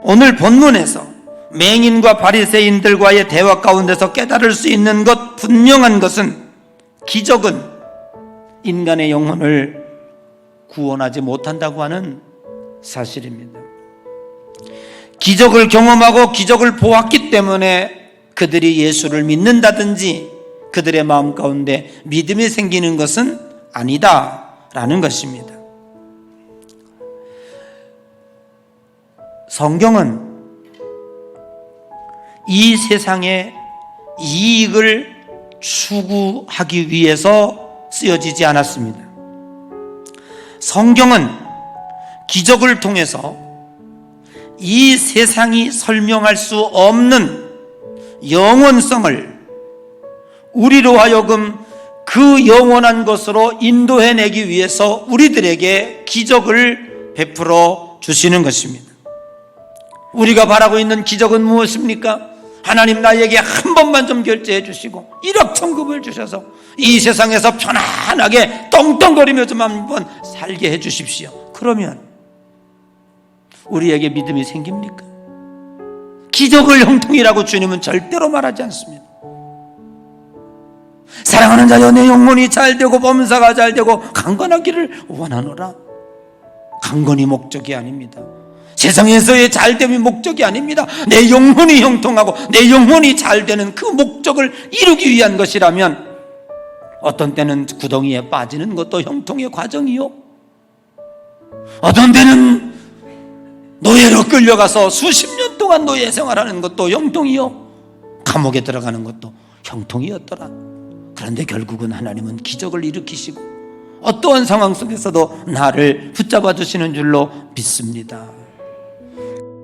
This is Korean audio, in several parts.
오늘 본문에서 맹인과 바리새인들과의 대화 가운데서 깨달을 수 있는 것, 분명한 것은 기적은 인간의 영혼을 구원하지 못한다고 하는 사실입니다. 기적을 경험하고 기적을 보았기 때문에 그들이 예수를 믿는다든지 그들의 마음 가운데 믿음이 생기는 것은 아니다라는 것입니다. 성경은 이 세상의 이익을 추구하기 위해서 쓰여지지 않았습니다. 성경은 기적을 통해서 이 세상이 설명할 수 없는 영원성을 우리로 하여금 그 영원한 것으로 인도해내기 위해서 우리들에게 기적을 베풀어 주시는 것입니다. 우리가 바라고 있는 기적은 무엇입니까? 하나님 나에게 한 번만 좀 결제해 주시고 1억 천금을 주셔서 이 세상에서 편안하게 떵떵거리며 좀 한번 살게 해 주십시오. 그러면 우리에게 믿음이 생깁니까? 기적을 형통이라고 주님은 절대로 말하지 않습니다. 사랑하는 자여 내 영혼이 잘되고 범사가 잘되고 강건하기를 원하노라. 강건이 목적이 아닙니다. 세상에서의 잘됨이 목적이 아닙니다. 내 영혼이 형통하고 내 영혼이 잘되는 그 목적을 이루기 위한 것이라면 어떤 때는 구덩이에 빠지는 것도 형통의 과정이요, 어떤 때는 노예로 끌려가서 수십 년 동안 노예 생활하는 것도 형통이요, 감옥에 들어가는 것도 형통이었더라. 그런데 결국은 하나님은 기적을 일으키시고 어떠한 상황 속에서도 나를 붙잡아 주시는 줄로 믿습니다.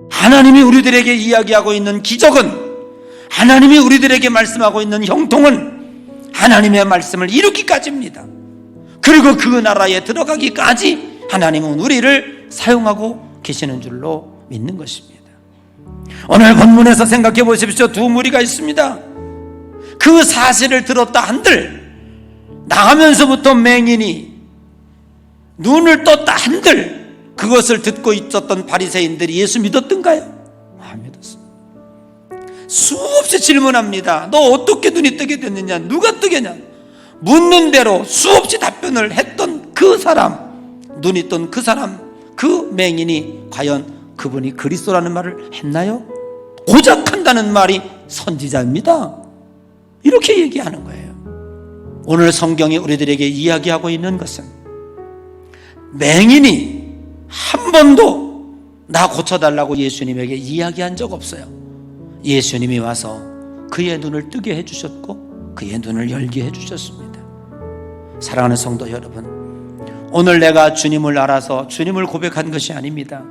하나님이 우리들에게 이야기하고 있는 기적은, 하나님이 우리들에게 말씀하고 있는 형통은 하나님의 말씀을 이루기까지입니다. 그리고 그 나라에 들어가기까지 하나님은 우리를 사용하고 계시는 줄로 믿는 것입니다. 오늘 본문에서 생각해 보십시오. 두 무리가 있습니다. 그 사실을 들었다 한들, 나가면서부터 맹인이 눈을 떴다 한들 그것을 듣고 있었던 바리새인들이 예수 믿었던가요? 안 믿었습니다. 수없이 질문합니다. 너 어떻게 눈이 뜨게 됐느냐? 누가 뜨게냐? 묻는 대로 수없이 답변을 했던 그 사람, 눈이 뜬 그 사람, 그 맹인이 과연 그분이 그리스도라는 말을 했나요? 고작 한다는 말이 선지자입니다. 이렇게 얘기하는 거예요. 오늘 성경이 우리들에게 이야기하고 있는 것은 맹인이 한 번도 나 고쳐달라고 예수님에게 이야기한 적 없어요. 예수님이 와서 그의 눈을 뜨게 해주셨고 그의 눈을 열게 해주셨습니다. 사랑하는 성도 여러분, 오늘 내가 주님을 알아서 주님을 고백한 것이 아닙니다.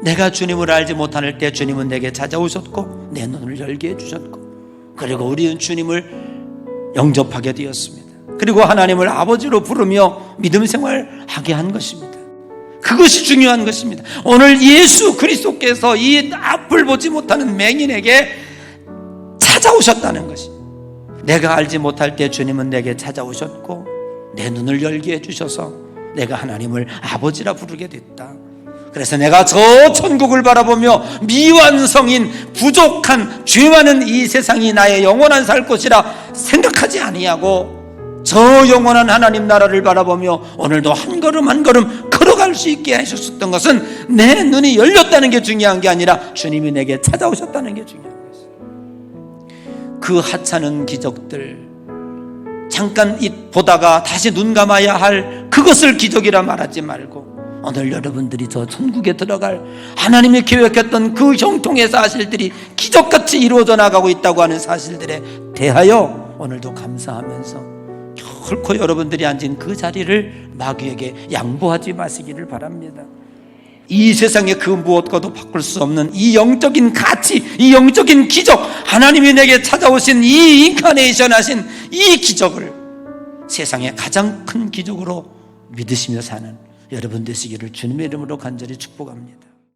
내가 주님을 알지 못할 때 주님은 내게 찾아오셨고 내 눈을 열게 해주셨고, 그리고 우리는 주님을 영접하게 되었습니다. 그리고 하나님을 아버지로 부르며 믿음 생활하게 한 것입니다. 그것이 중요한 것입니다. 오늘 예수 그리스도께서 이 앞을 보지 못하는 맹인에게 찾아오셨다는 것이, 내가 알지 못할 때 주님은 내게 찾아오셨고 내 눈을 열게 해주셔서 내가 하나님을 아버지라 부르게 됐다. 그래서 내가 저 천국을 바라보며 미완성인 부족한 죄 많은 이 세상이 나의 영원한 살 곳이라 생각하지 아니하고 저 영원한 하나님 나라를 바라보며 오늘도 한 걸음 한 걸음 걸어갈 수 있게 하셨었던 것은 내 눈이 열렸다는 게 중요한 게 아니라 주님이 내게 찾아오셨다는 게 중요한 것이에요. 그 하찮은 기적들, 잠깐 보다가 다시 눈 감아야 할 그것을 기적이라 말하지 말고 오늘 여러분들이 저 천국에 들어갈 하나님이 계획했던 그 형통의 사실들이 기적같이 이루어져 나가고 있다고 하는 사실들에 대하여 오늘도 감사하면서 결코 여러분들이 앉은 그 자리를 마귀에게 양보하지 마시기를 바랍니다. 이 세상의 그 무엇과도 바꿀 수 없는 이 영적인 가치, 이 영적인 기적, 하나님이 내게 찾아오신 이 인카네이션 하신 이 기적을 세상의 가장 큰 기적으로 믿으시며 사는 여러분 되시기를 주님의 이름으로 간절히 축복합니다.